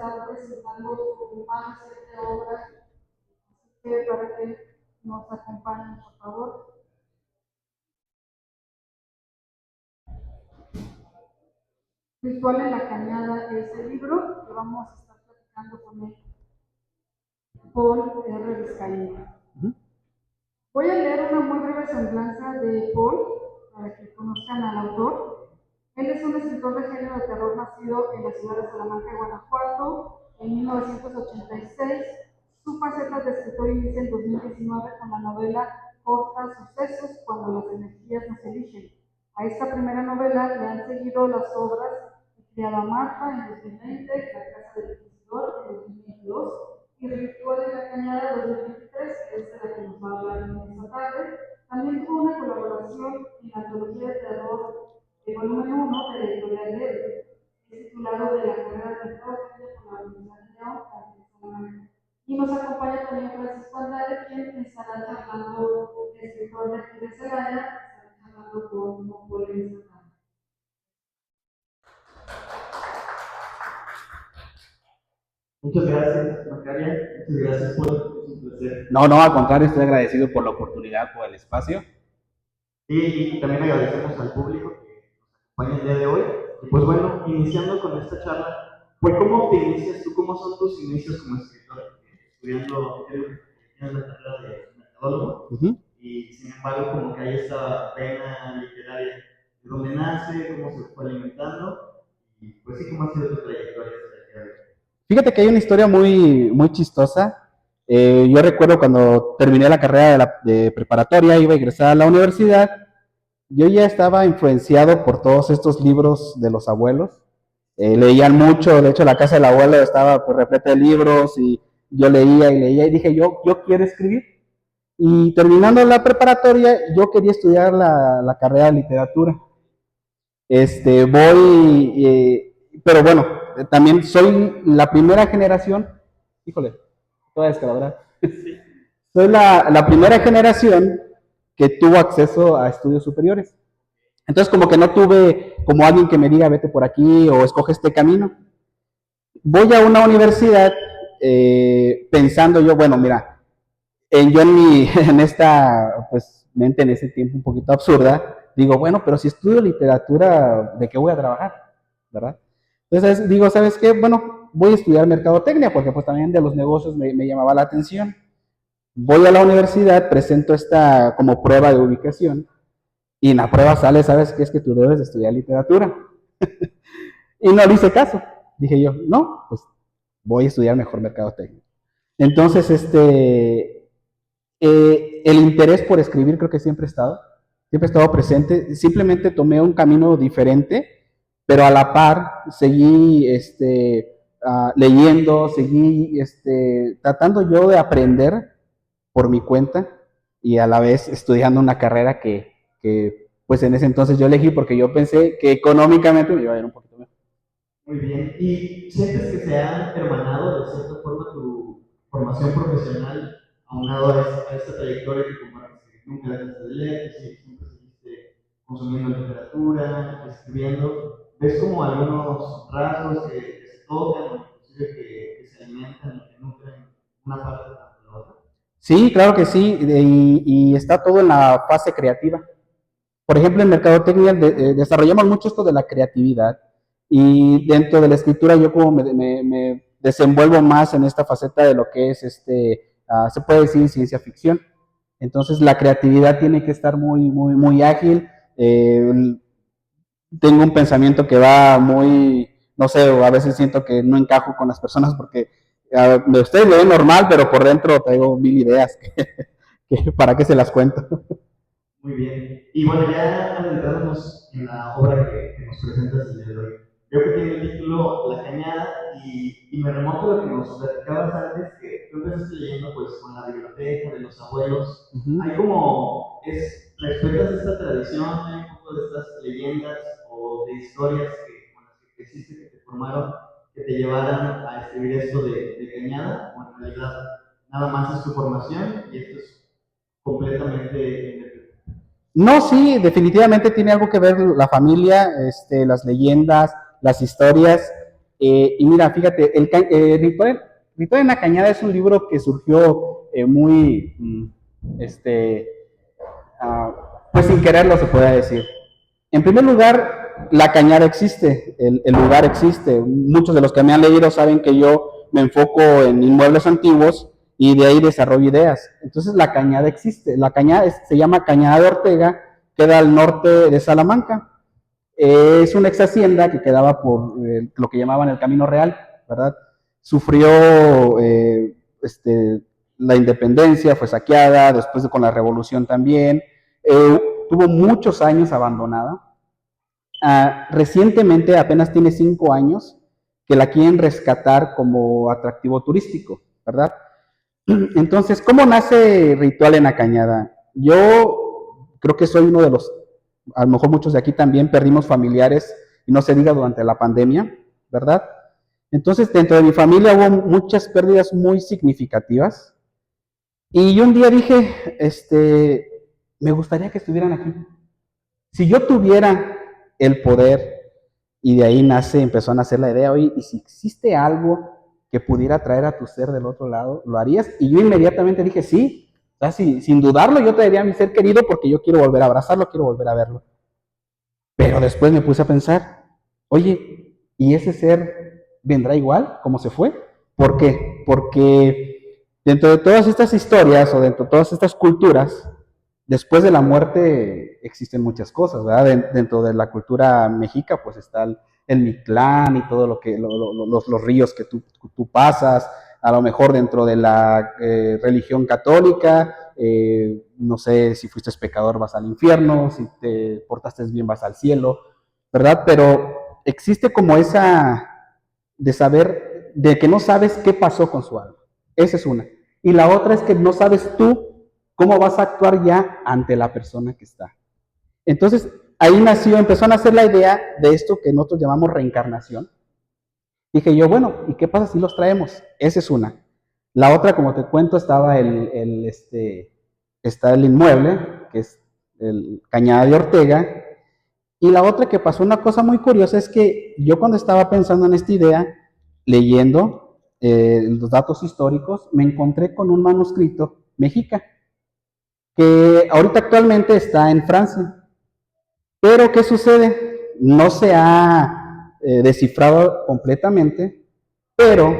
estar presentando su más reciente obra, que para que nos acompañen, por favor. Ritual en la Cañada es el libro que vamos a estar platicando con él, Paul R. Vizcaíno. Voy a leer una muy breve semblanza de Paul para que conozcan al autor. Él es un escritor de género de terror nacido en la ciudad de Salamanca, Guanajuato, en 1986. Su faceta de escritor inicia en 2019 con la novela corta Sucesos, cuando las energías nos eligen. A esta primera novela le han seguido las obras de Criada Marta en 2020, La Casa del Inquisidor en 2022 y Ritual de la Cañada 2023, que es de la que nos va a hablar en esta tarde. También tuvo una colaboración en la antología de terror de volumen 1 de la editorial Leve, es titulado De la carrera de mercadotecnia con la Universidad de León, Salamanca. Y nos acompaña también Francisco Andrade, quien estará charlando, escritor de aquí de Celaya, estará charlando con Paul en esta tarde. Muchas gracias, Macaria. Muchas gracias, Paul. Es un placer. No, al contrario, estoy agradecido por la oportunidad, por el espacio. Y también agradecemos al público que nos acompaña el día de hoy. Y pues bueno, iniciando con esta charla, pues ¿cómo te inicias tú? ¿Cómo son tus inicios como escritor? Estudiando, tienes la carrera de mercadólogo, y sin embargo como que hay esa vena literaria. ¿De dónde nace? ¿Cómo se fue alimentando? Y pues sí, ¿cómo ha sido tu trayectoria hasta el día de hoy? Fíjate que hay una historia muy chistosa. Yo recuerdo cuando terminé la carrera de preparatoria, iba a ingresar a la universidad, yo ya estaba influenciado por todos estos libros de los abuelos. Leían mucho, de hecho la casa del abuelo estaba pues, repleta de libros y yo leía y dije, yo quiero escribir. Y terminando la preparatoria, yo quería estudiar la carrera de literatura. Pero bueno, también soy la primera generación, híjole, toda descalabrar. Soy la primera generación que tuvo acceso a estudios superiores. Entonces como que no tuve como alguien que me diga vete por aquí o escoge este camino. Voy a una universidad pensando yo, bueno, mira, en esta pues mente en ese tiempo un poquito absurda, digo, bueno, pero si estudio literatura, ¿de qué voy a trabajar? ¿Verdad? Entonces digo, ¿sabes qué? Bueno, voy a estudiar mercadotecnia porque pues también de los negocios me llamaba la atención. Voy a la universidad, presento esta como prueba de ubicación y en la prueba sale, ¿sabes qué? Es que tú debes de estudiar literatura. Y no le hice caso. Dije yo, no, pues voy a estudiar mejor mercadotecnia. Entonces, el interés por escribir creo que siempre he estado presente. Simplemente tomé un camino diferente, pero a la par seguí leyendo, seguí tratando yo de aprender por mi cuenta y a la vez estudiando una carrera que pues en ese entonces yo elegí porque yo pensé que económicamente me iba a ir un poquito mejor. Muy bien. ¿Y sientes que se ha hermanado de cierta forma tu formación profesional aunado a esta trayectoria que compartes? Que nunca dejaste de leer, que siempre seguiste consumiendo literatura, escribiendo. ¿Ves como algunos rasgos que se tocan o inclusive que se alimentan y que nutren una parte de la otra? Sí, claro que sí, y está todo en la fase creativa. Por ejemplo, en mercadotecnia desarrollamos mucho esto de la creatividad y dentro de la escritura yo como me desenvuelvo más en esta faceta de lo que es, se puede decir ciencia ficción. Entonces la creatividad tiene que estar muy ágil. Tengo un pensamiento que va no sé, o a veces siento que no encajo con las personas porque ustedes me ven normal, pero por dentro traigo mil ideas que para qué se las cuento. Muy bien. Y bueno, ya adentrándonos en la obra que nos presentas el día de hoy. Creo que tiene el título La Cañada y me remonto a lo que nos platicabas antes, que tú empezaste leyendo pues con la biblioteca de los abuelos. Hay como, respetas esta tradición, hay un poco de estas leyendas o de historias con las que creciste, que te formaron, que te llevaran a escribir esto de Cañada, o en realidad nada más es tu formación y esto es completamente independiente. No, sí, definitivamente tiene algo que ver la familia, las leyendas, las historias. Y mira, fíjate, Ritual en la Cañada es un libro que surgió muy, pues sin quererlo se puede decir. En primer lugar, la cañada existe, el lugar existe. Muchos de los que me han leído saben que yo me enfoco en inmuebles antiguos y de ahí desarrollo ideas. Entonces la cañada existe. La cañada se llama Cañada de Ortega, queda al norte de Salamanca. Es una ex hacienda que quedaba por lo que llamaban el Camino Real, ¿verdad? Sufrió la independencia, fue saqueada, después con la revolución también. Tuvo muchos años abandonada. Recientemente, apenas tiene 5 años, que la quieren rescatar como atractivo turístico, ¿verdad? Entonces, ¿cómo nace Ritual en la Cañada? Yo creo que soy uno de los, a lo mejor muchos de aquí también perdimos familiares, y no se diga durante la pandemia, ¿verdad? Entonces, dentro de mi familia hubo muchas pérdidas muy significativas. Y yo un día dije, me gustaría que estuvieran aquí. Si yo tuviera el poder, y de ahí empezó a nacer la idea, oye, y si existe algo que pudiera traer a tu ser del otro lado, ¿lo harías? Y yo inmediatamente dije, sí, o sea, sin dudarlo, yo traería a mi ser querido porque yo quiero volver a abrazarlo, quiero volver a verlo. Pero después me puse a pensar, oye, ¿y ese ser vendrá igual como se fue? ¿Por qué? Porque dentro de todas estas historias o dentro de todas estas culturas, después de la muerte existen muchas cosas, ¿verdad? Dentro de la cultura mexica, pues está el Mictlán y todo lo que, los ríos que tú pasas, a lo mejor dentro de la religión católica, no sé, si fuiste pecador vas al infierno, si te portaste bien vas al cielo, ¿verdad? Pero existe como esa de saber, de que no sabes qué pasó con su alma. Esa es una. Y la otra es que no sabes tú cómo vas a actuar ya ante la persona que está. Entonces, ahí empezó a nacer la idea de esto que nosotros llamamos reencarnación. Dije yo, bueno, ¿y qué pasa si los traemos? Esa es una. La otra, como te cuento, está el inmueble, que es el Cañada de Ortega. Y la otra que pasó una cosa muy curiosa es que yo cuando estaba pensando en esta idea, leyendo los datos históricos, me encontré con un manuscrito mexica que ahorita actualmente está en Francia. Pero, ¿qué sucede? No se ha descifrado completamente, pero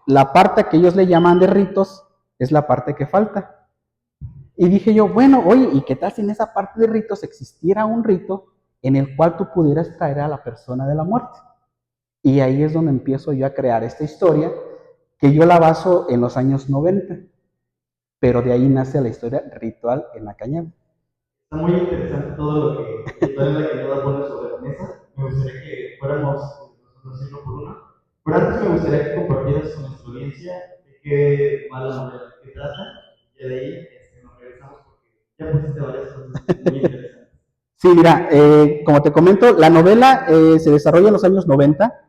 la parte que ellos le llaman de ritos es la parte que falta. Y dije yo, bueno, oye, ¿y qué tal si en esa parte de ritos existiera un rito en el cual tú pudieras traer a la persona de la muerte? Y ahí es donde empiezo yo a crear esta historia, que yo la baso en los años 90, pero de ahí nace la historia Ritual en la Cañada. Está muy interesante todo lo que Ritual en la Cañada pone sobre la mesa. Me gustaría que fuéramos nosotros uno por uno. Pero antes me gustaría que compartieras con nuestra audiencia de qué va la novela, de qué trata, y de ahí nos regresamos porque ya pusiste varias cosas muy interesantes. Sí, mira, como te comento, la novela se desarrolla en los años 90.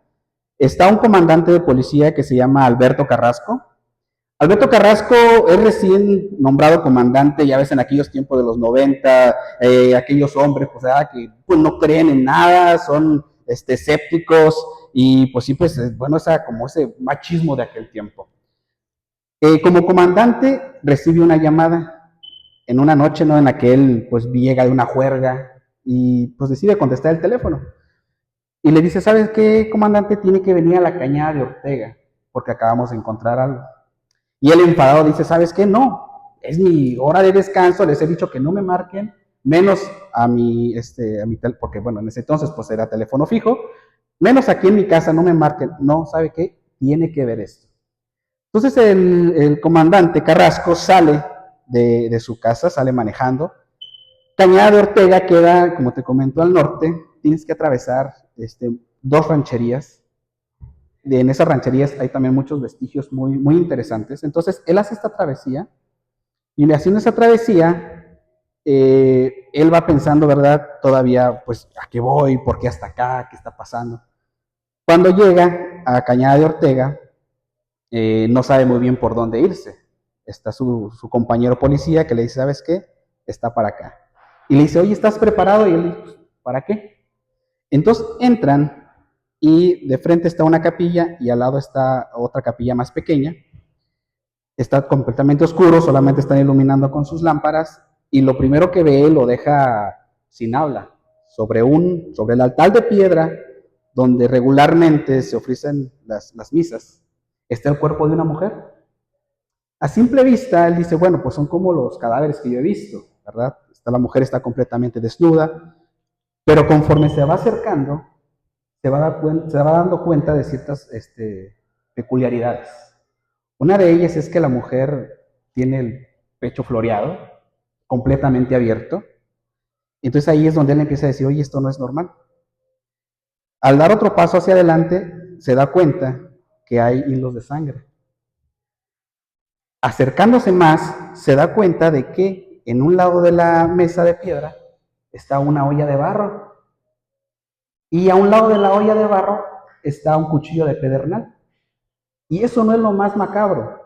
Está un comandante de policía que se llama Alberto Carrasco. Alberto Carrasco es recién nombrado comandante, ya ves, en aquellos tiempos de los 90, aquellos hombres pues, que pues, no creen en nada, son escépticos y pues sí, pues bueno, como ese machismo de aquel tiempo. Como comandante recibe una llamada en una noche, ¿no? En la que él pues llega de una juerga y pues decide contestar el teléfono. Y le dice, ¿sabes qué, comandante? Tiene que venir a la Cañada de Ortega porque acabamos de encontrar algo. Y el enfadado dice, ¿sabes qué? No, es mi hora de descanso, les he dicho que no me marquen, menos a mi porque bueno, en ese entonces pues era teléfono fijo, menos aquí en mi casa, no me marquen. No, ¿sabe qué? Tiene que ver esto. Entonces el comandante Carrasco sale de su casa, sale manejando. Cañada de Ortega queda, como te comento, al norte, tienes que atravesar 2 rancherías. En esas rancherías hay también muchos vestigios muy, muy interesantes. Entonces, él hace esta travesía y haciendo esa travesía, él va pensando, ¿verdad? Todavía, pues, ¿a qué voy? ¿Por qué hasta acá? ¿Qué está pasando? Cuando llega a Cañada de Ortega, no sabe muy bien por dónde irse. Está su compañero policía que le dice, ¿sabes qué? Está para acá. Y le dice, oye, ¿estás preparado? Y él dice, ¿para qué? Entonces entran y de frente está una capilla y al lado está otra capilla más pequeña. Está completamente oscuro, solamente están iluminando con sus lámparas y lo primero que ve lo deja sin habla. Sobre el altar de piedra donde regularmente se ofrecen las misas, está el cuerpo de una mujer. A simple vista, él dice, bueno, pues son como los cadáveres que yo he visto, ¿verdad? La mujer está completamente desnuda, pero conforme se va acercando, se va dando cuenta de ciertas peculiaridades. Una de ellas es que la mujer tiene el pecho floreado, completamente abierto. Entonces ahí es donde él empieza a decir, oye, esto no es normal. Al dar otro paso hacia adelante, se da cuenta que hay hilos de sangre. Acercándose más, se da cuenta de que en un lado de la mesa de piedra está una olla de barro. Y a un lado de la olla de barro está un cuchillo de pedernal. Y eso no es lo más macabro.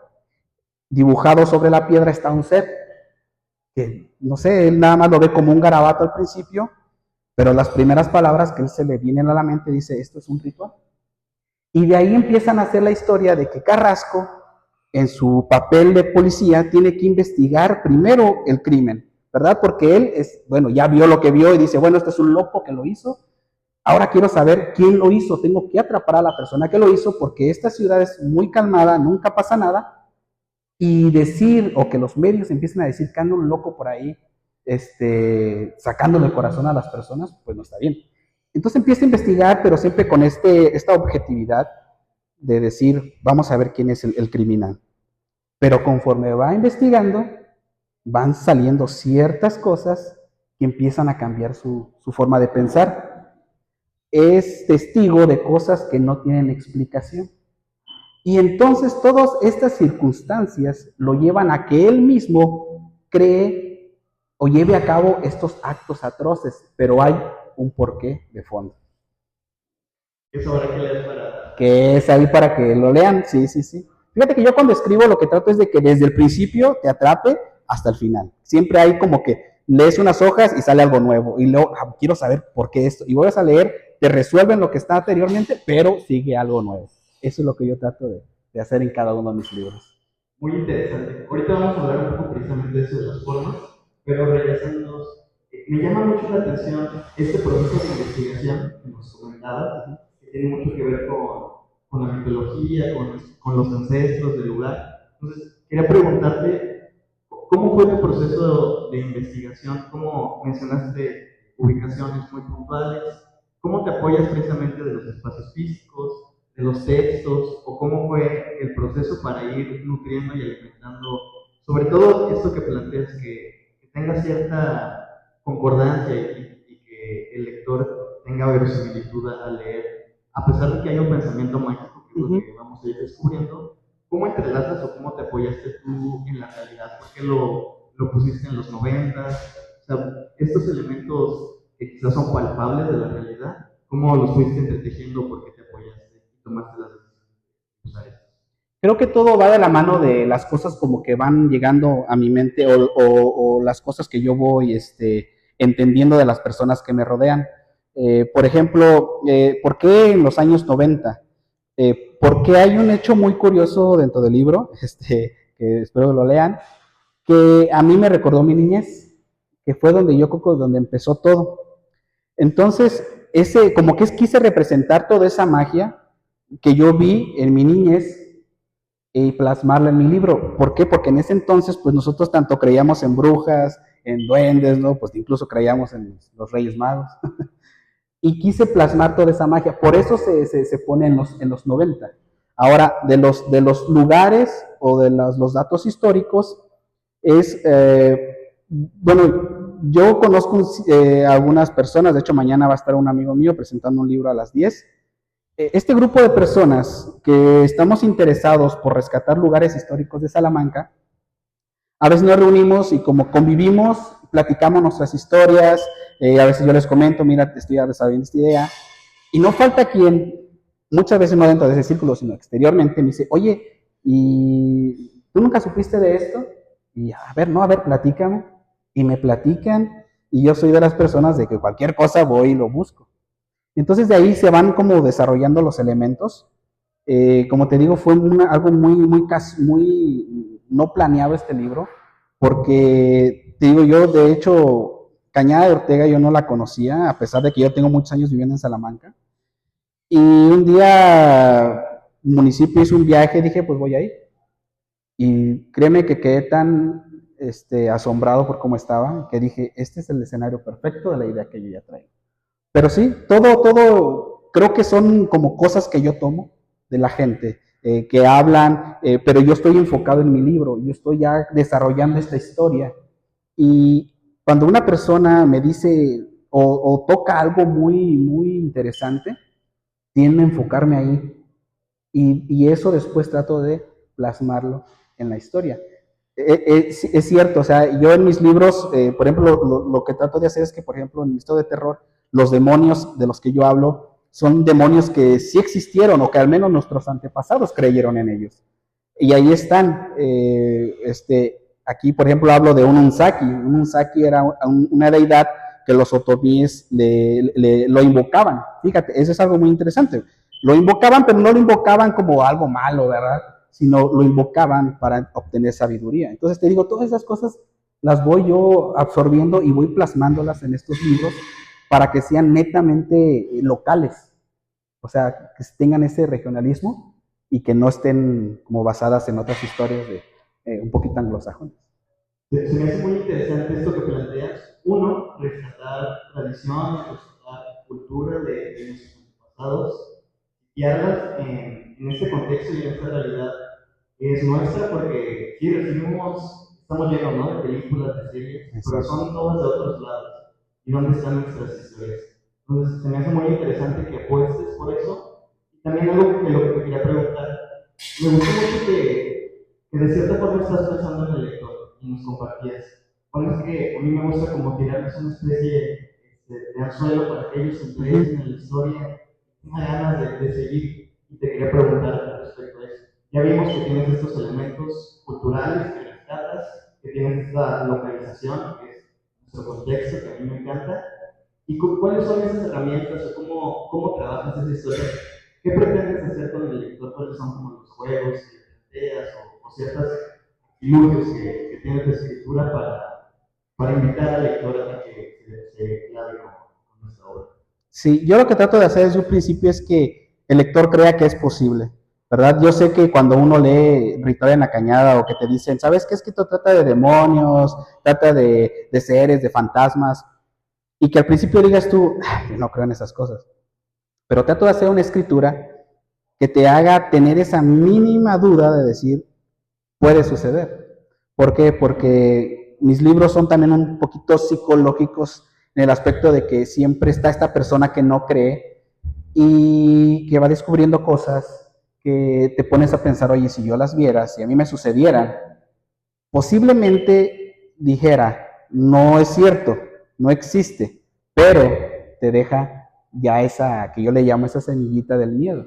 Dibujado sobre la piedra está un ser, que no sé, él nada más lo ve como un garabato al principio, pero las primeras palabras que él se le vienen a la mente dice, esto es un ritual. Y de ahí empiezan a hacer la historia de que Carrasco, en su papel de policía, tiene que investigar primero el crimen, ¿verdad? Porque él ya vio lo que vio y dice, bueno, este es un loco que lo hizo, ahora quiero saber quién lo hizo, tengo que atrapar a la persona que lo hizo porque esta ciudad es muy calmada, nunca pasa nada, y decir, o que los medios empiecen a decir que anda un loco por ahí, sacándole el corazón a las personas, pues no está bien. Entonces empieza a investigar, pero siempre con esta objetividad de decir, vamos a ver quién es el criminal. Pero conforme va investigando, van saliendo ciertas cosas que empiezan a cambiar su forma de pensar. Es testigo de cosas que no tienen explicación. Y entonces todas estas circunstancias lo llevan a que él mismo cree o lleve a cabo estos actos atroces, pero hay un porqué de fondo. Eso habrá que leer para... Que es ahí para que lo lean, sí, sí, sí. Fíjate que yo cuando escribo lo que trato es de que desde el principio te atrape hasta el final. Siempre hay como que lees unas hojas y sale algo nuevo. Y luego quiero saber por qué esto. Y vuelves a leer, te resuelven lo que está anteriormente, pero sigue algo nuevo. Eso es lo que yo trato de hacer en cada uno de mis libros. Muy interesante. Ahorita vamos a hablar un poco precisamente de eso de las formas, pero regresándonos, me llama mucho la atención este proceso de investigación que nos comentabas, que tiene mucho que ver con la mitología, con los ancestros del lugar. Entonces, quería preguntarte, ¿cómo fue tu proceso de investigación? ¿Cómo mencionaste ubicaciones muy puntuales? ¿Cómo te apoyas precisamente de los espacios físicos, de los textos, o cómo fue el proceso para ir nutriendo y alimentando, sobre todo esto que planteas, que tenga cierta concordancia y que el lector tenga verosimilitud al leer, a pesar de que hay un pensamiento mágico, que es lo que vamos a ir descubriendo? ¿Cómo entrelazas o cómo te apoyaste tú en la realidad? ¿Por qué lo pusiste en los 90? O sea, estos elementos que quizás son palpables de la realidad, ¿cómo los fuiste entretejiendo? ¿Por qué te apoyaste y tomaste las decisiones de usar esto? Creo que todo va de la mano de las cosas como que van llegando a mi mente o las cosas que yo voy entendiendo de las personas que me rodean. Por ejemplo, ¿por qué en los años 90? Porque hay un hecho muy curioso dentro del libro, que espero que lo lean, que a mí me recordó mi niñez, que fue donde yo creo que donde empezó todo. Entonces, como que quise representar toda esa magia que yo vi en mi niñez y plasmarla en mi libro. ¿Por qué? Porque en ese entonces, pues nosotros tanto creíamos en brujas, en duendes, ¿no? Pues incluso creíamos en los Reyes Magos. Y quise plasmar toda esa magia. Por eso se pone en los 90. Ahora, de los lugares o de los datos históricos, bueno, yo conozco algunas personas, de hecho mañana va a estar un amigo mío presentando un libro a las 10. Este grupo de personas que estamos interesados por rescatar lugares históricos de Salamanca, a veces nos reunimos y como convivimos, platicamos nuestras historias, a veces yo les comento, mira, estoy desarrollando esta idea, y no falta quien, muchas veces no dentro de ese círculo, sino exteriormente, me dice, oye, ¿y tú nunca supiste de esto? Y a ver, platícame, y me platican, y yo soy de las personas de que cualquier cosa voy y lo busco. Entonces de ahí se van como desarrollando los elementos. Como te digo, fue algo muy no planeado este libro, porque te digo yo, de hecho, Cañada de Ortega yo no la conocía, a pesar de que yo tengo muchos años viviendo en Salamanca. Y un día el municipio hizo un viaje, dije, pues voy a ir. Y créeme que quedé tan asombrado por cómo estaba, que dije, este es el escenario perfecto de la idea que yo ya traigo. Pero sí, todo, creo que son como cosas que yo tomo de la gente, que hablan, pero yo estoy enfocado en mi libro, yo estoy ya desarrollando esta historia. Y cuando una persona me dice o toca algo muy interesante, tiendo a enfocarme ahí. Y eso después trato de plasmarlo en la historia. Es cierto, o sea, yo en mis libros, por ejemplo, lo que trato de hacer es que, por ejemplo, en mi historia de terror, los demonios de los que yo hablo son demonios que sí existieron o que al menos nuestros antepasados creyeron en ellos. Y ahí están. Aquí, por ejemplo, hablo de un Unsaki. Un Unsaki era una deidad que los otomíes lo invocaban. Fíjate, eso es algo muy interesante. Lo invocaban, pero no lo invocaban como algo malo, ¿verdad? Sino lo invocaban para obtener sabiduría. Entonces te digo, todas esas cosas las voy yo absorbiendo y voy plasmándolas en estos libros para que sean netamente locales, o sea, que tengan ese regionalismo y que no estén como basadas en otras historias de un poquito anglosajones. Se me hace muy interesante esto que planteas. Uno, rescatar tradiciones, rescatar cultura de nuestros antepasados, guiarlas en este contexto y en esta realidad que es nuestra, porque sí recibimos, estamos llenos, ¿no?, de películas, de series, pero son todas de otros lados. ¿Y dónde están nuestras historias? Entonces, se me hace muy interesante que apuestes por eso. Y también algo que lo que te quería preguntar, me gustó mucho que de cierta forma estás pensando en el lector y nos compartías. Bueno, es que a mí me gusta como tirarles una especie de anzuelo para que ellos se interesen en la historia, tengan ganas de seguir. Y te quería preguntar respecto a eso. Ya vimos que tienes estos elementos culturales que rescatas, que tienes esta localización, que es nuestro contexto, que a mí me encanta. ¿Y cuáles son esas herramientas o cómo trabajas esa historia? ¿Qué pretendes hacer con el lector? ¿Cuáles son como los juegos que planteas o ciertas ilusiones que tiene tu escritura para invitar al lector a que se clave con nuestra obra? Sí, yo lo que trato de hacer desde un principio es que el lector crea que es posible, ¿verdad? Yo sé que cuando uno lee Ritual en la Cañada o que te dicen, ¿sabes qué? Es que esto trata de demonios, trata de seres, de fantasmas, y que al principio digas tú, yo no creo en esas cosas, pero trato de hacer una escritura que te haga tener esa mínima duda de decir, puede suceder. ¿Por qué? Porque mis libros son también un poquito psicológicos en el aspecto de que siempre está esta persona que no cree y que va descubriendo cosas que te pones a pensar, oye, si yo las viera, si a mí me sucedieran, posiblemente dijera, no es cierto, no existe, pero te deja ya esa, que yo le llamo esa semillita del miedo.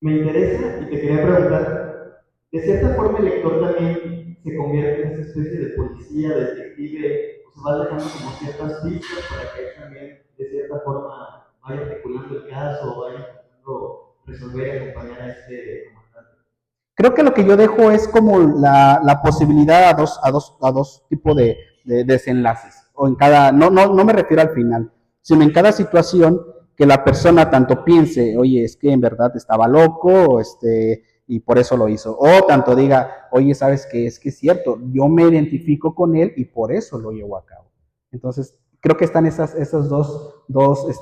Me interesa y te quería preguntar, de cierta forma el lector también se convierte en esa especie de policía, detective, o se va dejando como ciertas pistas para que él también de cierta forma vaya articulando el caso o vaya intentando resolver y acompañar a este comandante. Creo que lo que yo dejo es como la posibilidad a dos tipos de desenlaces. O en cada, no me refiero al final, sino en cada situación que la persona tanto piense, oye, es que en verdad estaba loco, y por eso lo hizo. O tanto diga, oye, ¿sabes qué? Es que es cierto, yo me identifico con él y por eso lo llevo a cabo. Entonces, creo que están esas dos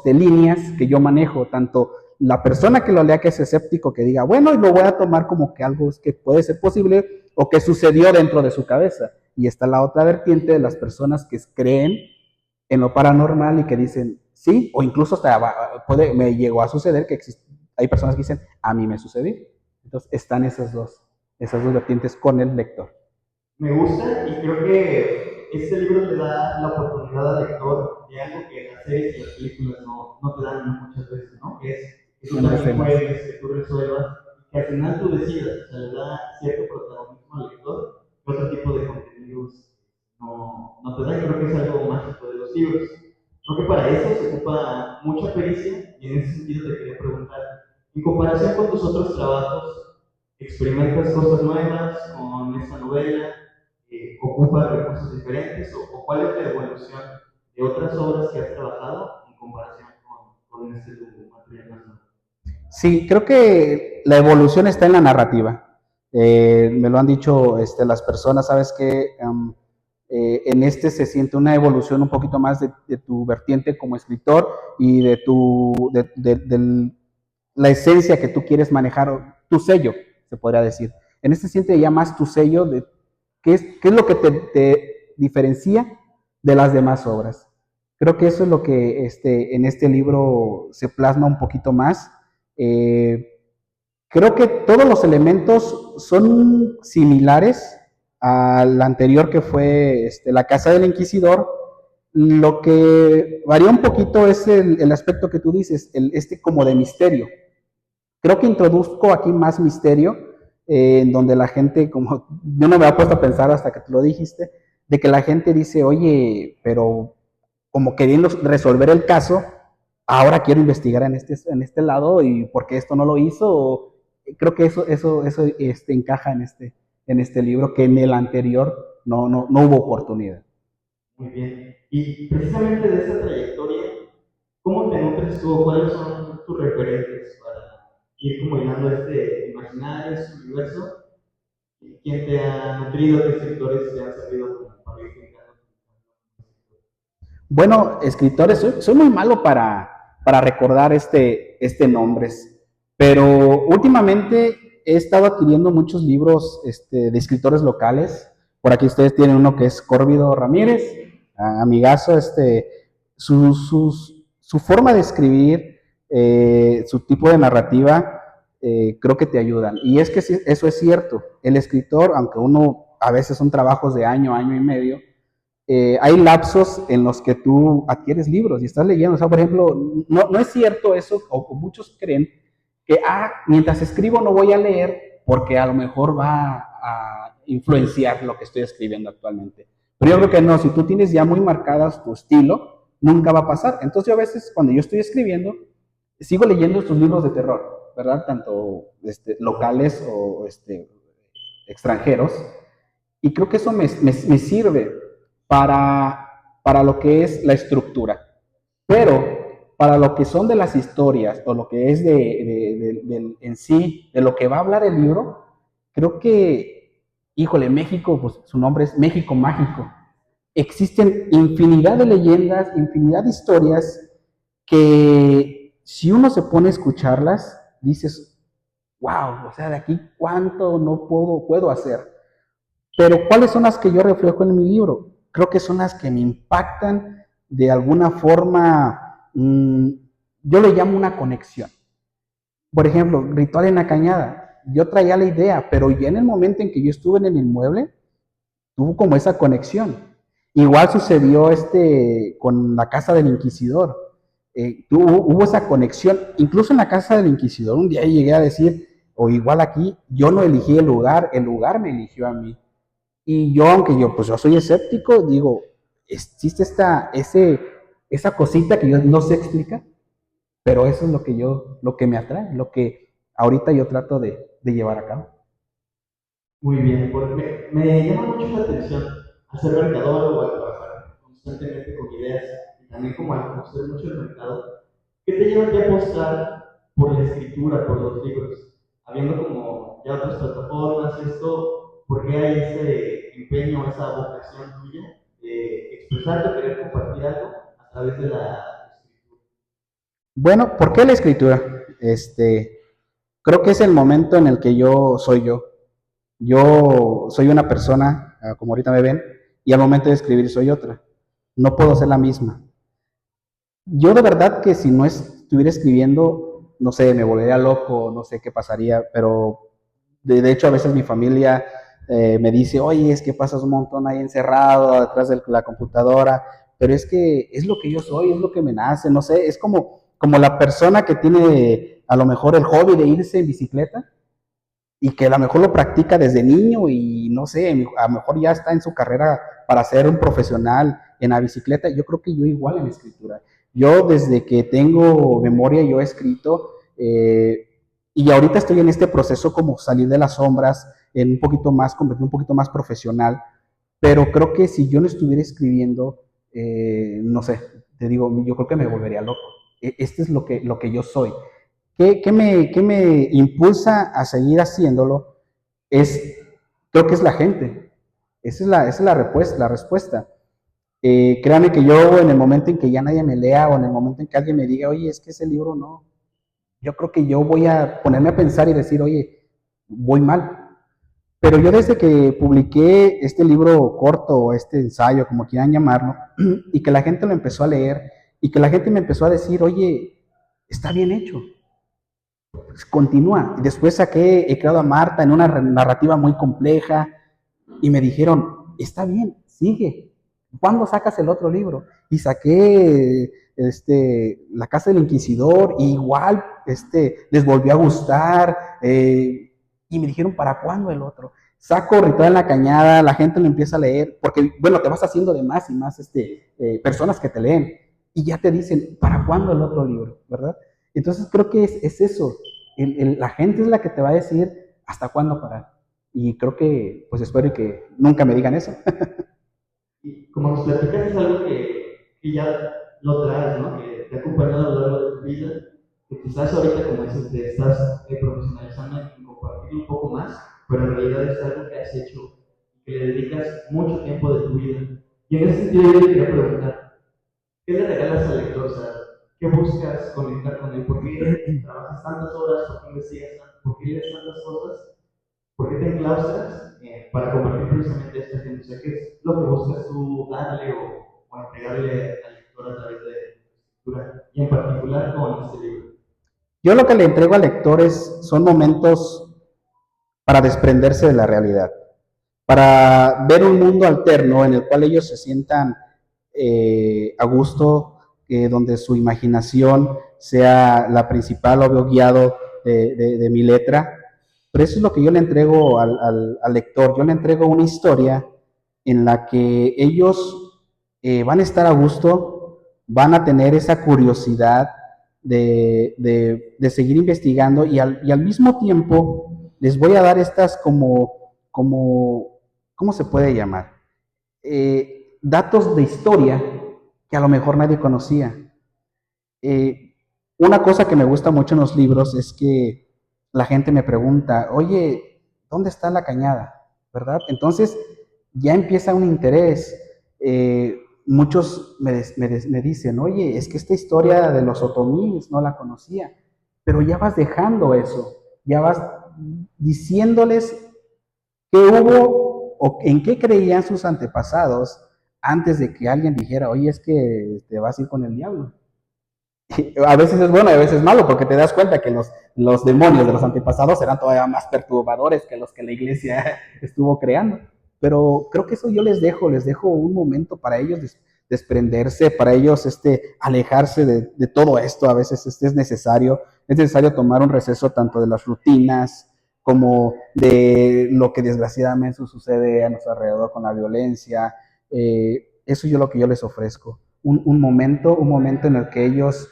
líneas que yo manejo, tanto la persona que lo lea que es escéptico, que diga, bueno, y lo voy a tomar como que algo es que puede ser posible o que sucedió dentro de su cabeza. Y está la otra vertiente de las personas que creen en lo paranormal y que dicen, sí, o incluso hasta me llegó a suceder que hay personas que dicen, a mí me sucedió. Entonces están esas dos vertientes con el lector. Me gusta y creo que este libro te da la oportunidad al lector de algo que las series y las películas no te dan muchas veces, ¿no? Que tú también juegues, que tú resuelvas, que al final tú decidas, o sea, le da cierto protagonismo al lector, que otro tipo de contenidos no te da, y creo que es algo mágico de los libros. Creo que para eso se ocupa ocupa mucha pericia y en ese sentido te quería preguntar, en comparación con tus otros trabajos, ¿experimentas cosas nuevas con esta novela? ¿Ocupa recursos diferentes? ¿O cuál es la evolución de otras obras que has trabajado en comparación con este material más nuevo? Sí, creo que la evolución está en la narrativa. Me lo han dicho las personas, sabes que en este se siente una evolución un poquito más de tu vertiente como escritor y de la esencia que tú quieres manejar, tu sello, se podría decir. En este se siente ya más tu sello de qué es lo que te diferencia de las demás obras. Creo que eso es lo que en este libro se plasma un poquito más. Eh, Creo que todos los elementos son similares al anterior que fue La Casa del Inquisidor. Lo que varía un poquito es el aspecto que tú dices, como de misterio. Creo que introduzco aquí más misterio, en donde la gente, como yo no me había puesto a pensar hasta que tú lo dijiste, de que la gente dice, oye, pero como queriendo resolver el caso, ahora quiero investigar en este lado y por qué esto no lo hizo. Creo que eso encaja en este libro, que en el anterior no hubo oportunidad. Muy bien. Y precisamente de esa trayectoria, ¿cómo te nutres tú? ¿Cuáles son tus referentes para ir como llenando este imaginario, este universo? ¿Quién te ha nutrido? ¿Qué escritores te han servido como para ir creando? Bueno, escritores, soy muy malo para recordar nombres, pero últimamente he estado adquiriendo muchos libros de escritores locales. Por aquí ustedes tienen uno que es Córvido Ramírez, amigazo, su forma de escribir, su tipo de narrativa, creo que te ayudan. Y es que eso es cierto. El escritor, aunque uno a veces son trabajos de año, año y medio, hay lapsos en los que tú adquieres libros y estás leyendo. O sea, por ejemplo, no es cierto eso, o muchos creen que, mientras escribo no voy a leer porque a lo mejor va a influenciar lo que estoy escribiendo actualmente. Pero yo creo que no, si tú tienes ya muy marcadas tu estilo, nunca va a pasar. Entonces yo a veces, cuando yo estoy escribiendo, sigo leyendo estos libros de terror, ¿verdad? Tanto locales o extranjeros, y creo que eso me sirve para lo que es la estructura. Pero para lo que son de las historias o lo que es en sí, de lo que va a hablar el libro, creo que, híjole, México, pues su nombre es México Mágico. Existen infinidad de leyendas, infinidad de historias que si uno se pone a escucharlas, dices, wow, o sea, de aquí cuánto no puedo hacer. Pero ¿cuáles son las que yo reflejo en mi libro? Creo que son las que me impactan de alguna forma, yo le llamo una conexión. Por ejemplo, Ritual en la Cañada. Yo traía la idea, pero ya en el momento en que yo estuve en el inmueble, tuvo como esa conexión. Igual sucedió con la Casa del Inquisidor. Hubo esa conexión. Incluso en la Casa del Inquisidor, un día llegué a decir, o igual aquí, yo no elegí el lugar me eligió a mí. Y yo, aunque yo soy escéptico, digo, existe esa cosita que yo no sé explicar, pero eso es lo que me atrae, lo que ahorita yo trato de llevar a cabo. Muy bien, porque me llama mucho la atención hacer mercadólogo o al trabajar constantemente con ideas y también como al conocer mucho el mercado. ¿Qué te lleva a ti a apostar por la escritura, por los libros? Habiendo como ya otras plataformas, esto, ¿por qué hay ese empeño, esa vocación tuya de expresarte, querer compartir algo a través de la escritura? Bueno, ¿por qué la escritura? Creo que es el momento en el que yo soy yo. Yo soy una persona, como ahorita me ven, y al momento de escribir soy otra. No puedo ser la misma. Yo de verdad que si no estuviera escribiendo, no sé, me volvería loco, no sé qué pasaría, pero de hecho a veces mi familia me dice, oye, es que pasas un montón ahí encerrado detrás de la computadora, pero es que es lo que yo soy, es lo que me nace, no sé, es como la persona que tiene a lo mejor el hobby de irse en bicicleta y que a lo mejor lo practica desde niño y no sé, a lo mejor ya está en su carrera para ser un profesional en la bicicleta. Yo creo que yo igual en la escritura. Yo desde que tengo memoria, yo he escrito, y ahorita estoy en este proceso como salir de las sombras, en un poquito más, convertirme un poquito más profesional, pero creo que si yo no estuviera escribiendo, no sé, te digo, yo creo que me volvería loco. Este es lo que yo soy. ¿Qué me impulsa a seguir haciéndolo? Es, creo que es la gente. Esa es la respuesta. Créame que yo en el momento en que ya nadie me lea o en el momento en que alguien me diga, oye, es que ese libro no, yo creo que yo voy a ponerme a pensar y decir, oye, voy mal. Pero yo desde que publiqué este libro corto o este ensayo, como quieran llamarlo, y que la gente lo empezó a leer y que la gente me empezó a decir, oye, está bien hecho, pues continúa. Después he creado a Marta en una narrativa muy compleja y me dijeron, está bien, sigue. ¿Cuándo sacas el otro libro? Y saqué La Casa del Inquisidor, y igual les volvió a gustar, y me dijeron, ¿para cuándo el otro? Saco Ritual en la Cañada, la gente lo empieza a leer, porque, bueno, te vas haciendo de más y más personas que te leen, y ya te dicen, ¿para cuándo el otro libro? ¿Verdad? Entonces creo que es eso, la gente es la que te va a decir hasta cuándo parar. Y creo que, pues espero que nunca me digan eso. Y como nos platicas, es algo que ya lo traes, ¿no? Que te ha acompañado a lo largo de tu vida, que quizás ahorita, como dices, te estás profesionalizando en compartirlo un poco más, pero en realidad es algo que has hecho y que le dedicas mucho tiempo de tu vida. Y en ese sentido yo te quería preguntar, ¿qué le regalas al lector? O sea, ¿qué buscas conectar con él? ¿Por qué trabajas tantas horas? ¿Por qué investigas tanto? ¿Por qué lees tantas cosas? ¿Por qué te enclaustras para compartir precisamente esta gente? O sea, ¿qué es lo que buscas tú darle o entregarle al lector a través de tu escritura? Y en particular con este libro. Yo lo que le entrego al lector son momentos para desprenderse de la realidad, para ver un mundo alterno en el cual ellos se sientan a gusto, donde su imaginación sea la principal, obvio, guiado de mi letra. Pero eso es lo que yo le entrego al lector. Yo le entrego una historia en la que ellos van a estar a gusto, van a tener esa curiosidad de seguir investigando, y al mismo tiempo les voy a dar estas ¿cómo se puede llamar? Datos de historia que a lo mejor nadie conocía. Eh, una cosa que me gusta mucho en los libros es que la gente me pregunta, oye, ¿dónde está la cañada? ¿Verdad? Entonces ya empieza un interés. Muchos me dicen, oye, es que esta historia de los otomíes no la conocía, pero ya vas dejando eso, ya vas diciéndoles qué hubo o en qué creían sus antepasados antes de que alguien dijera, oye, es que te vas a ir con el diablo. A veces es bueno y a veces es malo, porque te das cuenta que los demonios de los antepasados eran todavía más perturbadores que los que la iglesia estuvo creando. Pero creo que eso yo les dejo un momento para ellos desprenderse, para ellos alejarse de todo esto. A veces es necesario tomar un receso tanto de las rutinas como de lo que desgraciadamente sucede a nuestro alrededor con la violencia. Eso es lo que yo les ofrezco. Un momento en el que ellos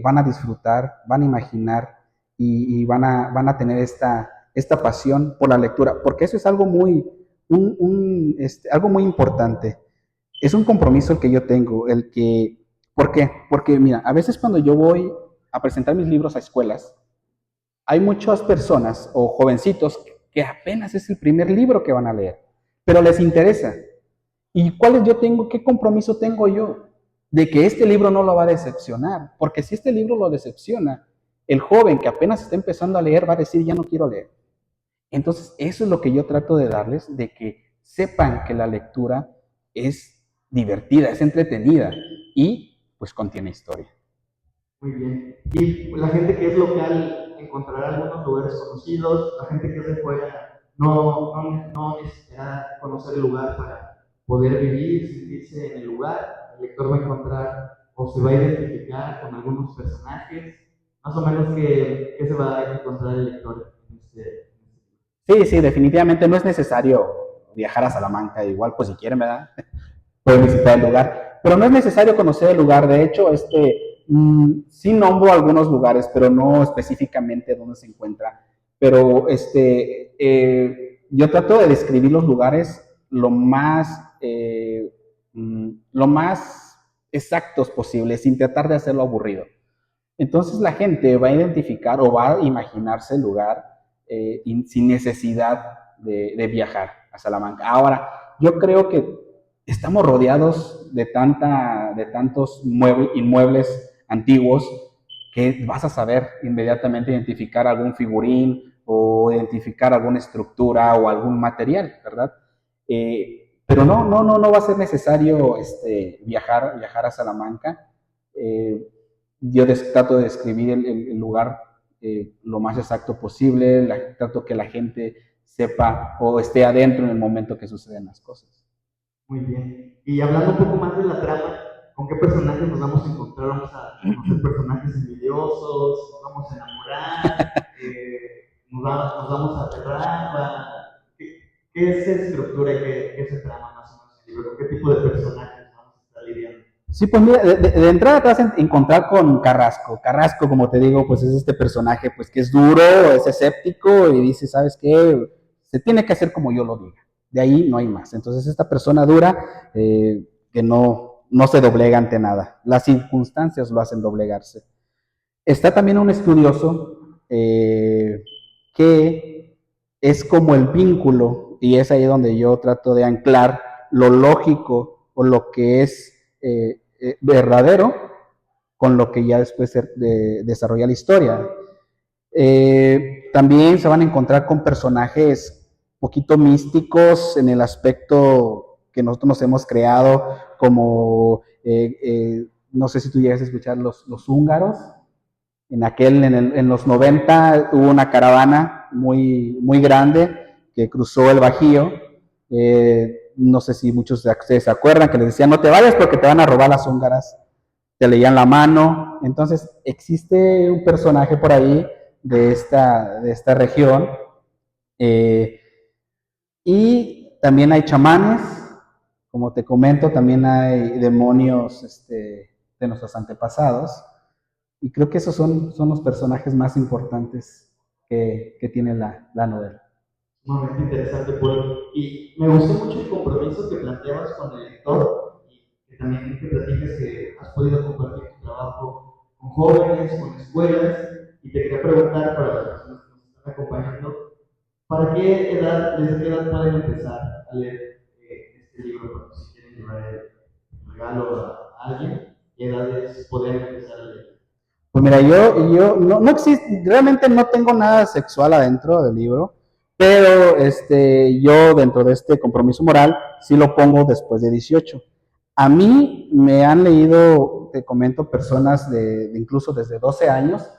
van a disfrutar, van a imaginar y van a tener esta pasión por la lectura, porque eso es algo muy importante. Es un compromiso el que yo tengo, ¿por qué? Porque mira, a veces cuando yo voy a presentar mis libros a escuelas, hay muchas personas o jovencitos que apenas es el primer libro que van a leer, pero les interesa. ¿Y qué compromiso tengo yo? De que este libro no lo va a decepcionar, porque si este libro lo decepciona, el joven que apenas está empezando a leer va a decir, ya no quiero leer. Entonces, eso es lo que yo trato de darles, de que sepan que la lectura es divertida, es entretenida y pues contiene historia. Muy bien. Y la gente que es local encontrará algunos lugares conocidos, la gente que es de fuera no necesitará conocer el lugar para poder vivir, sentirse en el lugar. El lector va a encontrar o se va a identificar con algunos personajes, más o menos que se va a encontrar el lector en este. Sí, definitivamente no es necesario viajar a Salamanca, igual pues si quieren, ¿verdad? Pueden visitar el lugar. pero no es necesario conocer el lugar. De hecho, sí nombro algunos lugares, pero no específicamente dónde se encuentra. Pero yo trato de describir los lugares lo más exactos posible, sin tratar de hacerlo aburrido. Entonces la gente va a identificar o va a imaginarse el lugar sin necesidad de viajar a Salamanca. Ahora, yo creo que estamos rodeados de tantos inmuebles antiguos que vas a saber inmediatamente identificar algún figurín o identificar alguna estructura o algún material, ¿verdad? Pero no va a ser necesario viajar a Salamanca. Eh, yo trato de describir el lugar lo más exacto posible, trato que la gente sepa o esté adentro en el momento que suceden las cosas. Muy bien. Y hablando un poco más de la trama, ¿con qué personajes nos vamos a encontrar? ¿Vamos a conocer personajes envidiosos? ¿Nos vamos a enamorar? ¿Nos vamos a aterrar? ¿Qué es esa estructura y qué se trama más o menos en el libro? ¿Con qué tipo de personajes vamos a estar lidiando? Sí, pues mira, de entrada te vas a encontrar con Carrasco. Carrasco, como te digo, pues es este personaje pues que es duro, es escéptico y dice, ¿sabes qué? Se tiene que hacer como yo lo diga. De ahí no hay más. Entonces esta persona dura que no se doblega ante nada. Las circunstancias lo hacen doblegarse. Está también un estudioso que es como el vínculo, y es ahí donde yo trato de anclar lo lógico o lo que es verdadero con lo que ya después desarrolla la historia. También se van a encontrar con personajes poquito místicos en el aspecto que nosotros nos hemos creado, como no sé si tú llegas a escuchar los húngaros. En los 90 hubo una caravana muy, muy grande que cruzó el Bajío. No sé si muchos de ustedes se acuerdan que les decían, no te vayas porque te van a robar las húngaras. Te leían la mano. Entonces existe un personaje por ahí de esta región. Y también hay chamanes, como te comento, también hay demonios de nuestros antepasados. Y creo que esos son los personajes más importantes que tiene la novela. Sumamente interesante, Paul. Y me gustó mucho el compromiso que planteabas con el lector y que también te platicas que has podido compartir tu trabajo con jóvenes, con escuelas. Y te quería preguntar para las personas que nos están acompañando, ¿para qué edad, desde qué edad pueden empezar a leer este libro? Si quieren llevar el regalo a alguien, ¿qué edades podrían empezar a leer? Pues mira, yo no existe, realmente no tengo nada sexual adentro del libro, pero yo dentro de este compromiso moral sí lo pongo después de 18. A mí me han leído, te comento, personas incluso desde 12 años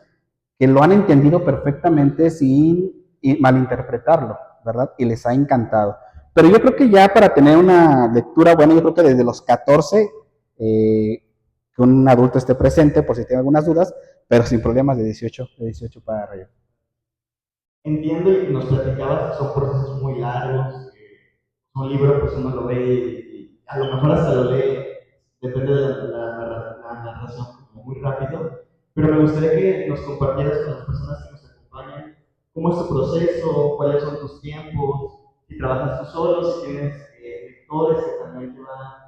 que lo han entendido perfectamente sin malinterpretarlo, ¿verdad? Y les ha encantado. Pero yo creo que ya para tener una lectura buena, yo creo que desde los 14 que un adulto esté presente por si tiene algunas dudas, pero sin problemas de 18 para arriba. Entiendo y nos platicabas que son procesos muy largos, que un libro pues uno lo ve y a lo mejor hasta lo lee, depende de la narración, como muy rápido, pero me gustaría que nos compartieras con las personas que nos acompañan cómo es tu proceso, cuáles son tus tiempos, si trabajas tú solo, si tienes lectores que también te van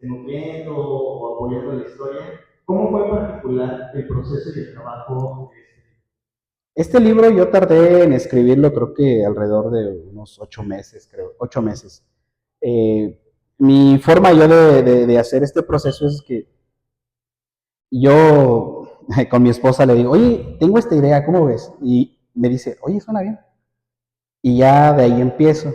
nutriendo o apoyando la historia. ¿Cómo fue en particular el proceso y el trabajo? Este libro yo tardé en escribirlo creo que alrededor de unos 8 meses, creo, 8 meses. Mi forma yo de hacer este proceso es que yo con mi esposa le digo, oye, tengo esta idea, ¿cómo ves? Y me dice, oye, suena bien. Y ya de ahí empiezo.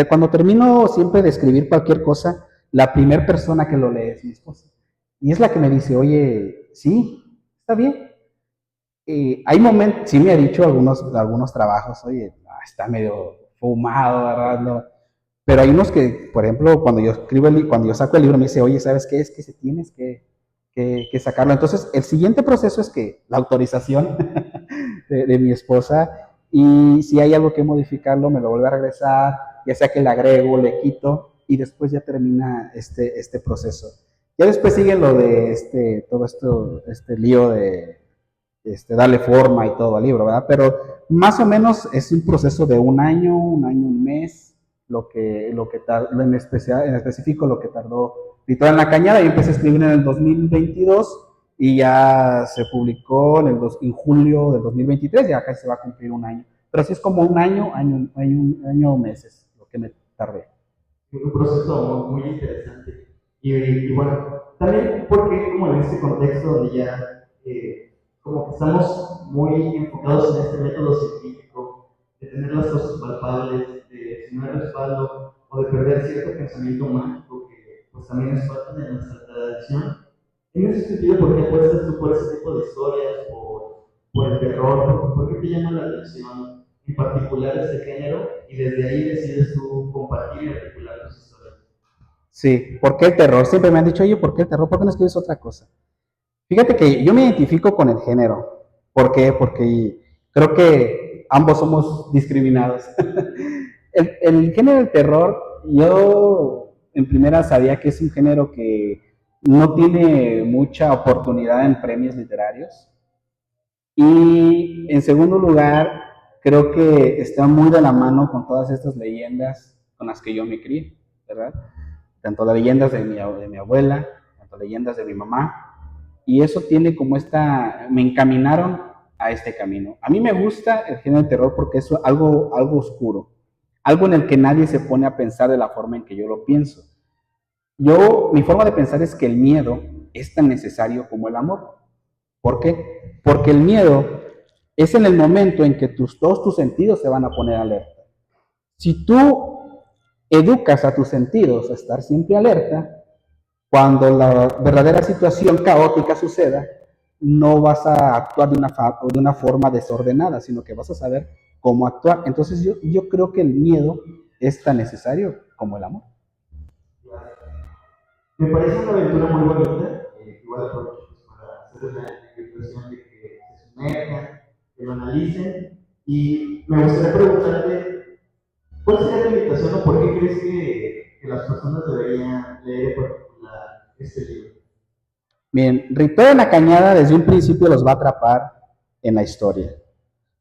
Cuando termino siempre de escribir cualquier cosa, la primera persona que lo lee es mi esposa. Y es la que me dice, oye, sí, está bien. Hay momentos, sí me ha dicho algunos trabajos, oye, está medio fumado, ¿verdad? No. Pero hay unos que, por ejemplo, cuando yo cuando yo saco el libro, me dice, oye, ¿sabes qué? Es que se tienes que sacarlo. Entonces, el siguiente proceso es que la autorización de mi esposa, y si hay algo que modificarlo, me lo vuelve a regresar, ya sea que le agrego, le quito, y después ya termina este proceso. Ya después sigue lo de todo esto, este lío de darle forma y todo al libro, ¿verdad? Pero más o menos es un proceso de un mes, en específico lo que tardó Ritual en la Cañada. Yo empecé a escribir en el 2022 y ya se publicó en julio del 2023, ya casi se va a cumplir un año. Pero sí es como un año, meses, lo que me tardé. Un proceso muy interesante. Y bueno, también porque como en este contexto donde ya como que estamos muy enfocados en este método científico, de tener las cosas palpables, de si no hay respaldo o de perder cierto pensamiento mágico que pues también es parte de nuestra tradición. En ese sentido, ¿por qué apuestas tú por ese tipo de historias, por el terror? ¿Por qué te llama la atención en particular este género y desde ahí decides tú compartir y articular tus historias? Sí, ¿por qué el terror? Siempre me han dicho, oye, ¿por qué el terror? ¿Por qué no escribes otra cosa? Fíjate que yo me identifico con el género. ¿Por qué? Porque creo que ambos somos discriminados. El género del terror, yo en primera sabía que es un género que no tiene mucha oportunidad en premios literarios. Y en segundo lugar, creo que está muy de la mano con todas estas leyendas con las que yo me crié, ¿verdad? Tanto las leyendas de mi abuela, tanto leyendas de mi mamá, y eso tiene como me encaminaron a este camino. A mí me gusta el género de terror porque es algo oscuro, algo en el que nadie se pone a pensar de la forma en que yo lo pienso. Mi forma de pensar es que el miedo es tan necesario como el amor. ¿Por qué? Porque el miedo es en el momento en que todos tus sentidos se van a poner alerta. Si tú educas a tus sentidos a estar siempre alerta, cuando la verdadera situación caótica suceda, no vas a actuar de una forma desordenada, sino que vas a saber cómo actuar. Entonces yo creo que el miedo es tan necesario como el amor. Me parece una aventura muy bonita, igual aprovecho pues, para hacer la invitación de que se sumerjan, que lo analicen, y me gustaría preguntarte, ¿cuál sería tu invitación o por qué crees que las personas deberían leer en particular este libro? Bien, Ritual en la Cañada desde un principio los va a atrapar en la historia.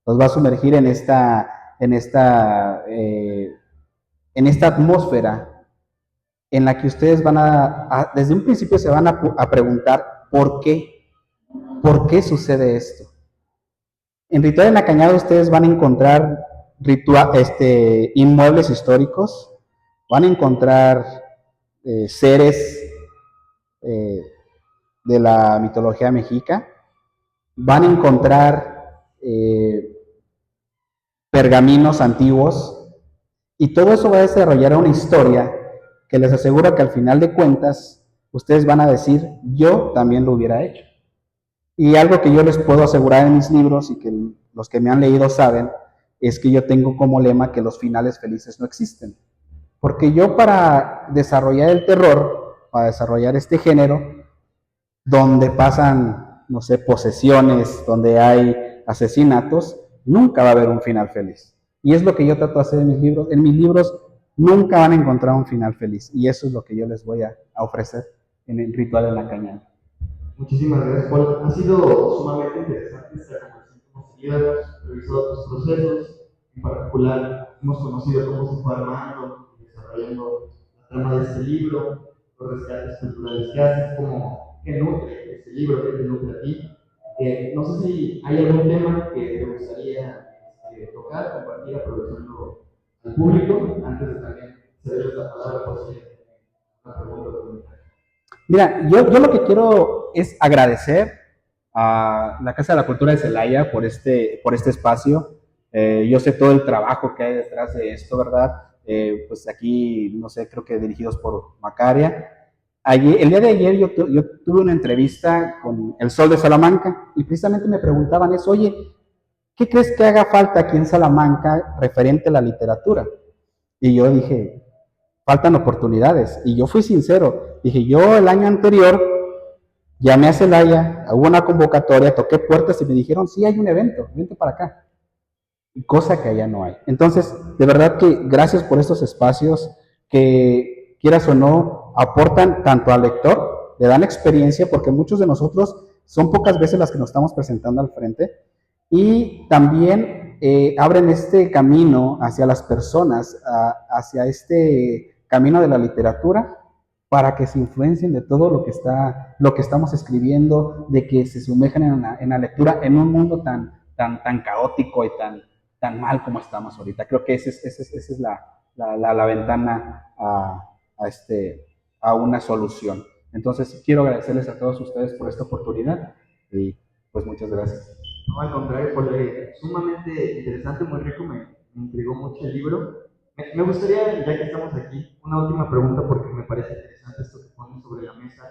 Los va a sumergir en esta atmósfera en la que ustedes desde un principio se van a preguntar por qué sucede esto. En Ritual en la Cañada ustedes van a encontrar inmuebles históricos, van a encontrar seres eh, de la mitología mexica, van a encontrar pergaminos antiguos, y todo eso va a desarrollar una historia que les aseguro que al final de cuentas ustedes van a decir, yo también lo hubiera hecho. Y algo que yo les puedo asegurar en mis libros y que los que me han leído saben, es que yo tengo como lema que los finales felices no existen. Porque yo para desarrollar el terror, para desarrollar este género, donde pasan, no sé, posesiones, donde hay asesinatos, nunca va a haber un final feliz. Y es lo que yo trato de hacer en mis libros. En mis libros nunca van a encontrar un final feliz. Y eso es lo que yo les voy a ofrecer en el Ritual en la Cañada. Muchísimas gracias, Paul. Ha sido sumamente interesante esta conversación que hemos tenido, hemos revisado tus procesos, en particular hemos conocido cómo se fue armando y desarrollando la trama de este libro, los rescates culturales que haces, qué nutre este libro, qué te nutre a ti. No sé si hay algún tema que te gustaría tocar, compartir, aprovechando al público, antes de también cederles la palabra por si hay una pregunta o comentario. Mira, yo lo que quiero es agradecer a la Casa de la Cultura de Celaya por este espacio. Yo sé todo el trabajo que hay detrás de esto, ¿verdad? Pues aquí, no sé, creo que dirigidos por Macaria. El día de ayer yo tuve una entrevista con El Sol de Salamanca y precisamente me preguntaban eso, oye, ¿qué crees que haga falta aquí en Salamanca referente a la literatura? Y yo dije, faltan oportunidades. Y yo fui sincero, dije, yo el año anterior llamé a Celaya, hubo una convocatoria, toqué puertas y me dijeron, sí, hay un evento, vente para acá. Cosa que allá no hay. Entonces, de verdad que gracias por estos espacios que, quieras o no, aportan tanto al lector le dan experiencia, porque muchos de nosotros son pocas veces las que nos estamos presentando al frente, y también abren este camino hacia las personas, hacia este camino de la literatura, para que se influencien de todo lo que estamos escribiendo, de que se sumerjan en la lectura en un mundo tan caótico y tan mal como estamos ahorita. Creo que esa es la ventana a una solución. Entonces, quiero agradecerles a todos ustedes por esta oportunidad y pues muchas gracias. No, al contrario, fue sumamente interesante, muy rico, me intrigó mucho el libro. Me gustaría, ya que estamos aquí, una última pregunta porque me parece interesante esto que ponen sobre la mesa.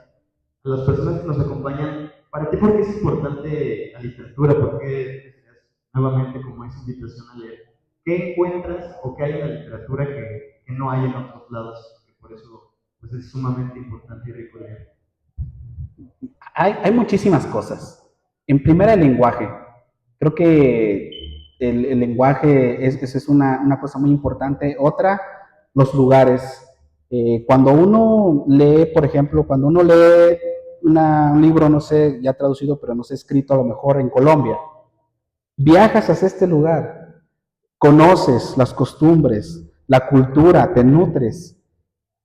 A las personas que nos acompañan, para ti, ¿por qué es importante la literatura? ¿Por qué nuevamente como esa invitación a leer? ¿Qué encuentras o qué hay en la literatura que no hay en otros lados? Que por eso pues, es sumamente importante y rico leer. Hay muchísimas cosas. En primera, el lenguaje. Creo que el lenguaje es una cosa muy importante. Otra, los lugares. Cuando uno lee, por ejemplo, cuando uno lee un libro, no sé, ya traducido, pero no sé, escrito a lo mejor en Colombia, viajas hacia este lugar, conoces las costumbres, la cultura, te nutres,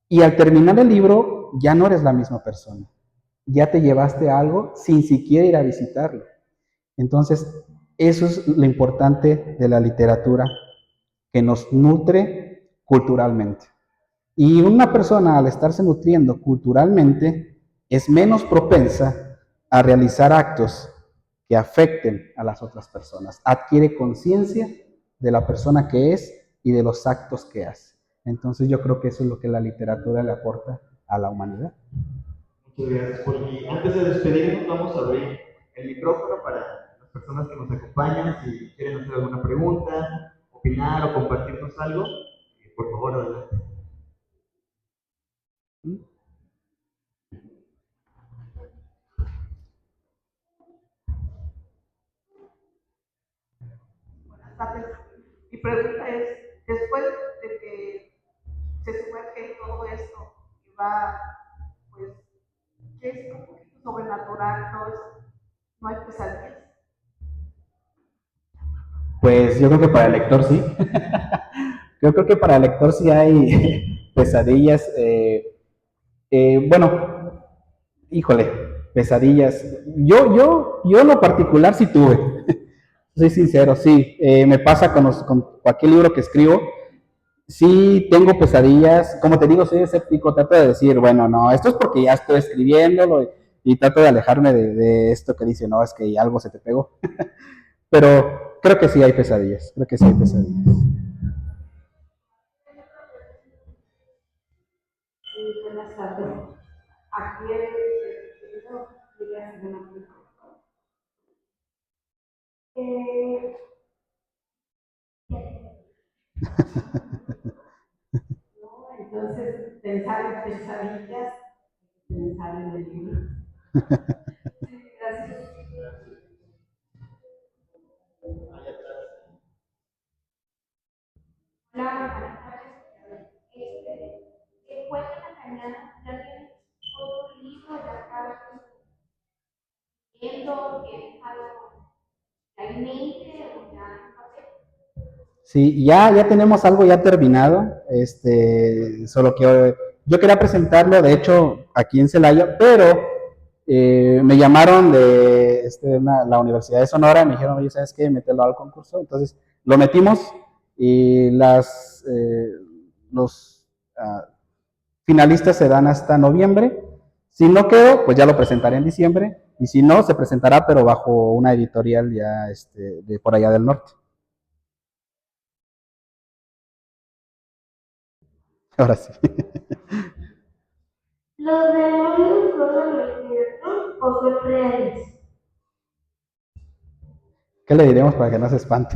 y al terminar el libro ya no eres la misma persona. Ya te llevaste algo sin siquiera ir a visitarlo. Entonces, eso es lo importante de la literatura, que nos nutre culturalmente. Y una persona, al estarse nutriendo culturalmente, es menos propensa a realizar actos que afecten a las otras personas. Adquiere conciencia de la persona que es y de los actos que hace. Entonces, yo creo que eso es lo que la literatura le aporta a la humanidad. Muchas gracias, Paul. Y antes de despedirnos, vamos a abrir el micrófono para las personas que nos acompañan. Si quieren hacer alguna pregunta, opinar o compartirnos algo, por favor, adelante. Buenas tardes. Mi pregunta es, después de que se sumerge en todo esto y va, pues, que es un poquito sobrenatural, todo eso, no hay pesadillas. Pues yo creo que para el lector sí. Yo creo que para el lector sí hay pesadillas. Bueno, híjole, pesadillas. Yo en lo particular sí tuve. Soy sincero, sí. Me pasa con cualquier libro que escribo. Sí tengo pesadillas. Como te digo, soy escéptico. Trato de decir, bueno, no, esto es porque ya estoy escribiéndolo y trato de alejarme de esto que dice, no, es que algo se te pegó. Pero creo que sí hay pesadillas. Creo que sí hay pesadillas. Sí, buenas tardes. Aquí el querido quería hacer una pregunta. No, entonces, pensar en pesadillas, pensar en el libro. Sí, gracias. Hola, buenas tardes. Después de la cañada, ¿ya tienes otro libro? ¿Ya estás viendo? ¿Tienes algo ya en mente o ya en papel? Sí, ya tenemos algo ya terminado, solo que yo quería presentarlo, de hecho, aquí en Celaya, pero me llamaron de la Universidad de Sonora, me dijeron, oye, ¿sabes qué? Mételo al concurso, entonces lo metimos y los finalistas se dan hasta noviembre. Si no quedó, pues ya lo presentaré en diciembre, y si no, se presentará, pero bajo una editorial ya de por allá del norte. Ahora sí. ¿Los demonios son los ciertos o son reales? ¿Qué le diremos para que no se espante?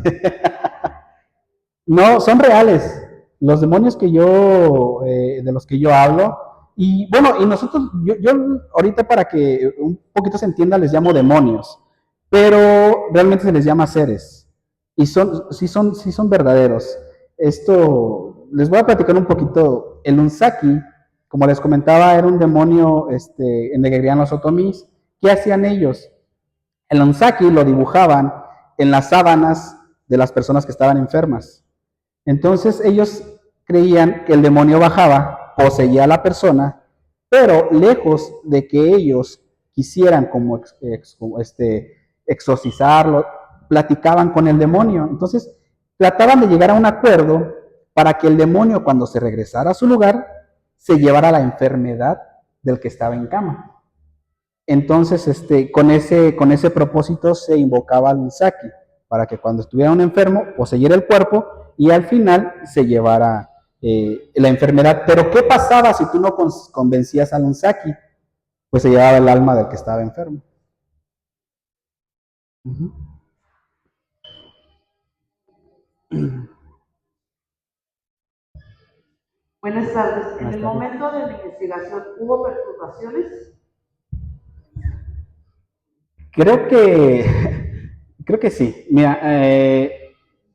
No, son reales. Los demonios de los que yo hablo. Y bueno, y nosotros, yo ahorita para que un poquito se entienda, les llamo demonios. Pero realmente se les llama seres. Y sí son verdaderos. Esto, les voy a platicar un poquito. El Unsaki Como les comentaba, era un demonio en el que creían los otomís. ¿Qué hacían ellos? El Onsaki lo dibujaban en las sábanas de las personas que estaban enfermas. Entonces ellos creían que el demonio bajaba, poseía a la persona, pero lejos de que ellos quisieran como exorcizarlo, platicaban con el demonio. Entonces trataban de llegar a un acuerdo para que el demonio, cuando se regresara a su lugar, se llevara la enfermedad del que estaba en cama. Entonces, con ese propósito se invocaba al Misaki, para que cuando estuviera un enfermo, poseyera el cuerpo y al final se llevara la enfermedad. Pero, ¿qué pasaba si tú no convencías al Misaki? Pues se llevaba el alma del que estaba enfermo. Uh-huh. Buenas tardes. En Buenas el tardes. momento de la investigación, ¿hubo perturbaciones? Creo que sí. Mira,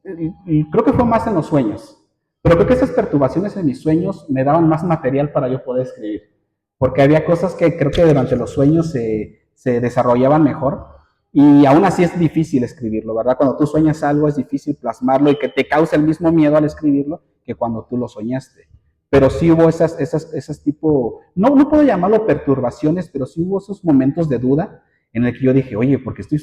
creo que fue más en los sueños. Pero creo que esas perturbaciones en mis sueños me daban más material para yo poder escribir. Porque había cosas que creo que durante los sueños se desarrollaban mejor. Y aún así es difícil escribirlo, ¿verdad? Cuando tú sueñas algo es difícil plasmarlo y que te causa el mismo miedo al escribirlo que cuando tú lo soñaste. Pero sí hubo esas tipo, no puedo llamarlo perturbaciones, pero sí hubo esos momentos de duda en el que yo dije, oye, ¿por qué estoy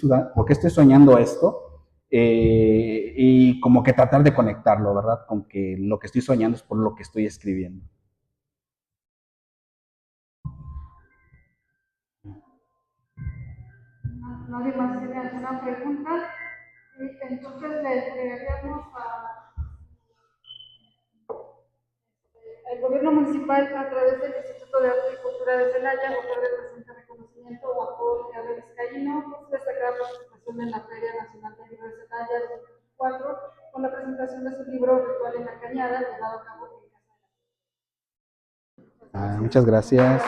soñando esto? Y como que tratar de conectarlo, ¿verdad? Con que lo que estoy soñando es por lo que estoy escribiendo. ¿Nadie más tiene alguna pregunta? Entonces le entregaríamos al gobierno municipal a través del Instituto de Arte y Cultura de Celaya, otorga el presente reconocimiento a Paul R. Vizcaíno por su destacada participación en la Feria Nacional del Libro de Celaya 2024 con la presentación de su libro Ritual en la Cañada, llevado a cabo en Casa de la Muchas gracias.